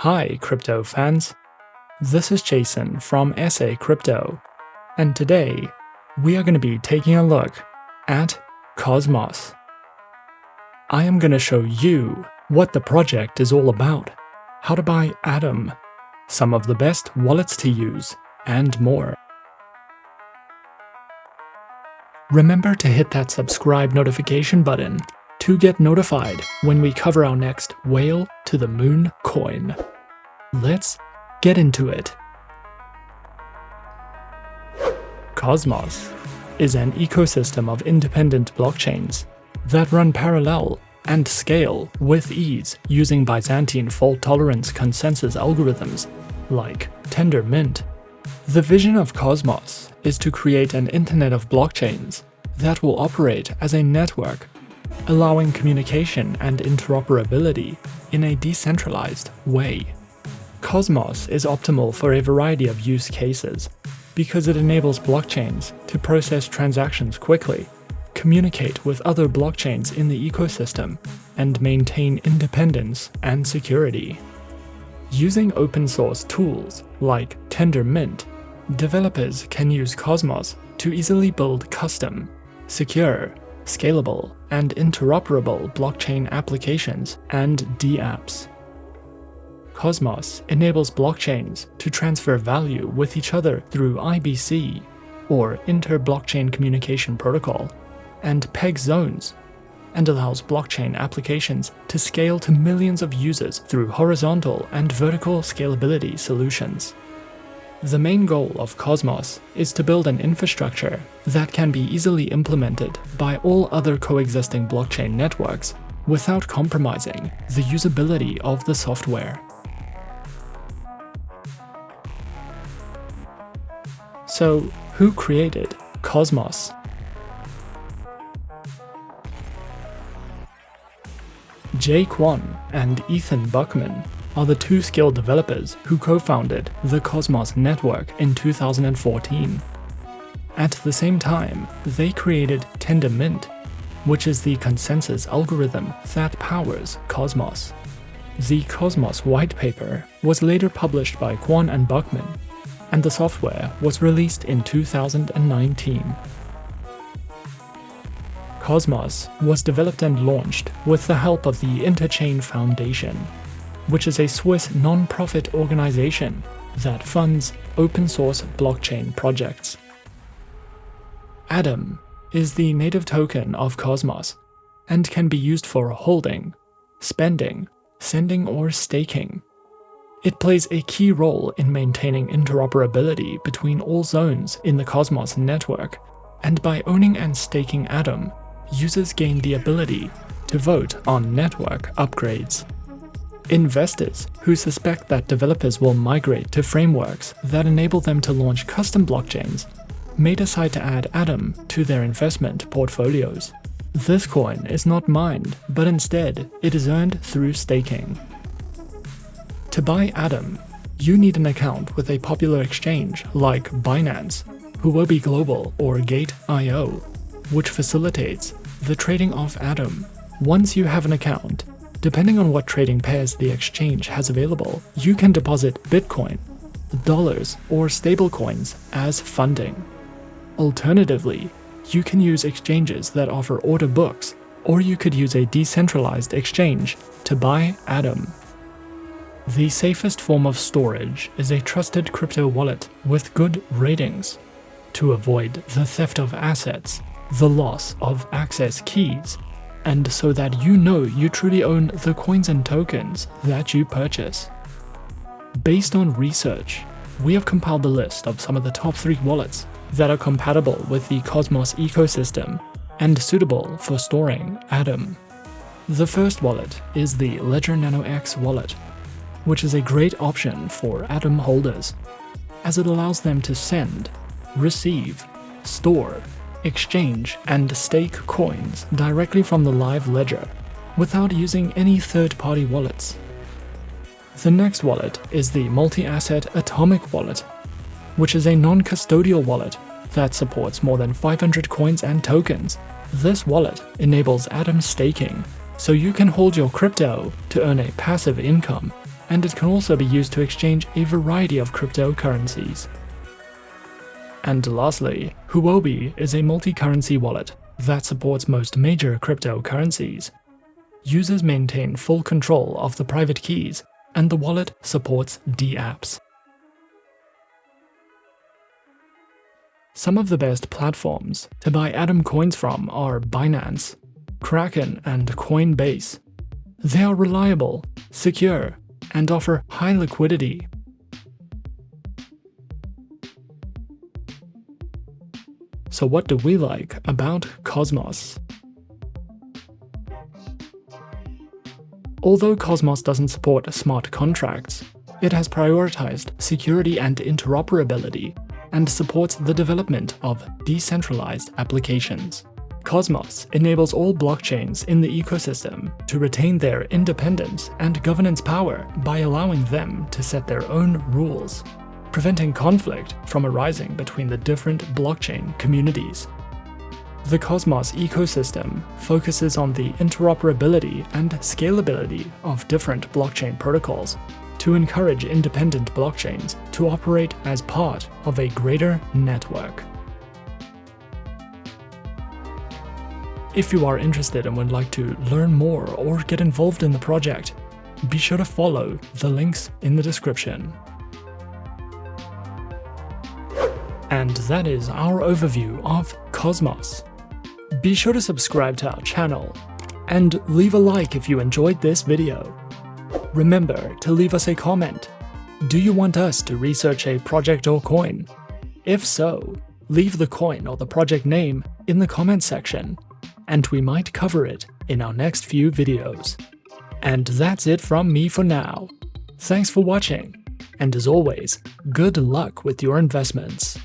Hi, crypto fans. This is Jason from SA Crypto, and today we are going to be taking a look at Cosmos. I am going to show you what the project is all about, how to buy Atom, some of the best wallets to use, and more. Remember to hit that subscribe notification button to get notified when we cover our next Whale to the Moon coin. Let's get into it. Cosmos is an ecosystem of independent blockchains that run parallel and scale with ease using Byzantine Fault Tolerance consensus algorithms like Tendermint. The vision of Cosmos is to create an internet of blockchains that will operate as a network, allowing communication and interoperability in a decentralized way. Cosmos is optimal for a variety of use cases because it enables blockchains to process transactions quickly, communicate with other blockchains in the ecosystem, and maintain independence and security. Using open source tools like Tendermint, developers can use Cosmos to easily build custom, secure, scalable, and interoperable blockchain applications and dApps. Cosmos enables blockchains to transfer value with each other through IBC, or Inter-Blockchain Communication Protocol, and peg zones, and allows blockchain applications to scale to millions of users through horizontal and vertical scalability solutions. The main goal of Cosmos is to build an infrastructure that can be easily implemented by all other coexisting blockchain networks without compromising the usability of the software. So, who created Cosmos? Jae Kwon and Ethan Buckman are the two skilled developers who co-founded the Cosmos network in 2014. At the same time, they created Tendermint, which is the consensus algorithm that powers Cosmos. The Cosmos white paper was later published by Kwon and Buckman, and the software was released in 2019. Cosmos was developed and launched with the help of the Interchain Foundation, which is a Swiss non-profit organization that funds open-source blockchain projects. Atom is the native token of Cosmos and can be used for holding, spending, sending, or staking. It plays a key role in maintaining interoperability between all zones in the Cosmos network, and by owning and staking Atom, users gain the ability to vote on network upgrades. Investors who suspect that developers will migrate to frameworks that enable them to launch custom blockchains may decide to add Atom to their investment portfolios. This coin is not mined, but instead it is earned through staking. To buy Atom, you need an account with a popular exchange like Binance, Huobi Global, or Gate.io, which facilitates the trading of Atom. Once you have an account, depending on what trading pairs the exchange has available, you can deposit Bitcoin, dollars, or stablecoins as funding. Alternatively, you can use exchanges that offer order books, or you could use a decentralized exchange to buy Atom. The safest form of storage is a trusted crypto wallet with good ratings to avoid the theft of assets, the loss of access keys, and so that you know you truly own the coins and tokens that you purchase. Based on research, we have compiled a list of some of the top 3 wallets that are compatible with the Cosmos ecosystem and suitable for storing Atom. The first wallet is the Ledger Nano X wallet, which is a great option for Atom holders, as it allows them to send, receive, store, exchange, and stake coins directly from the live ledger without using any third-party wallets. The next wallet is the multi-asset Atomic wallet, which is a non-custodial wallet that supports more than 500 coins and tokens. This wallet enables Atom staking, so you can hold your crypto to earn a passive income and it can also be used to exchange a variety of cryptocurrencies. And lastly, Huobi is a multi-currency wallet that supports most major cryptocurrencies. Users maintain full control of the private keys, and the wallet supports dApps. Some of the best platforms to buy Atom coins from are Binance, Kraken, and Coinbase. They are reliable, secure, and offer high liquidity. So what do we like about Cosmos? Although Cosmos doesn't support smart contracts, it has prioritized security and interoperability and supports the development of decentralized applications. Cosmos enables all blockchains in the ecosystem to retain their independence and governance power by allowing them to set their own rules, preventing conflict from arising between the different blockchain communities. The Cosmos ecosystem focuses on the interoperability and scalability of different blockchain protocols to encourage independent blockchains to operate as part of a greater network. If you are interested and would like to learn more or get involved in the project, be sure to follow the links in the description. And that is our overview of Cosmos. Be sure to subscribe to our channel and leave a like if you enjoyed this video. Remember to leave us a comment. Do you want us to research a project or coin? If so, leave the coin or the project name in the comment section, and we might cover it in our next few videos. And that's it from me for now. Thanks for watching, and as always, good luck with your investments.